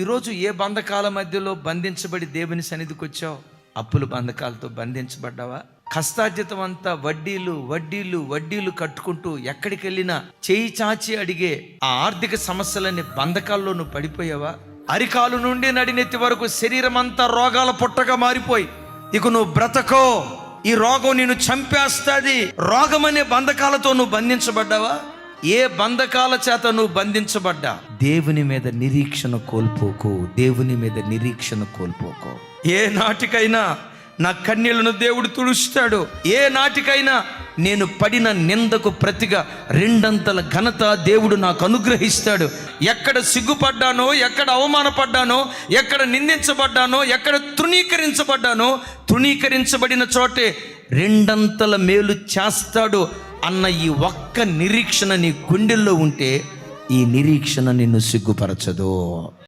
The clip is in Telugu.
ఈరోజు ఏ బంధకాల మధ్యలో బంధించబడి దేవుని సన్నిధికి వచ్చావు? అప్పుల బంధకాలతో బంధించబడ్డావా? కష్టార్జితం అంతా వడ్డీలు వడ్డీలు వడ్డీలు కట్టుకుంటూ ఎక్కడికి వెళ్ళినా చేయి చాచి అడిగే ఆ ఆర్థిక సమస్యలన్నీ బంధకాల్లో నువ్వు పడిపోయావా? అరికాలు నుండి నడినెత్తి వరకు శరీరం అంతా రోగాల పుట్టగా మారిపోయి ఇక నువ్వు బ్రతకో, ఈ రోగం నిన్ను చంపేస్తుంది, రోగం అనే బంధకాలతో నువ్వు బంధించబడ్డావా? ఏ బంధకాల చేత నువ్వు బంధించబడ్డా దేవుని మీద నిరీక్షణ కోల్పోకు, దేవుని మీద నిరీక్షణ కోల్పోకు. ఏ నాటికైనా నా కన్నీళ్లను దేవుడు తుడుస్తాడు. ఏ నాటికైనా నేను పడిన నిందకు ప్రతిగా రెండంతల ఘనత దేవుడు నాకు అనుగ్రహిస్తాడు. ఎక్కడ సిగ్గుపడ్డానో, ఎక్కడ అవమానపడ్డానో, ఎక్కడ నిందించబడ్డానో, ఎక్కడ తృణీకరించబడిన చోటే రెండంతల మేలు చేస్తాడు అన్న ఈ ఒక్క నిరీక్షణ నీ గుండెల్లో ఉంటే ఈ నిరీక్షణ నిన్ను సిగ్గుపరచదు.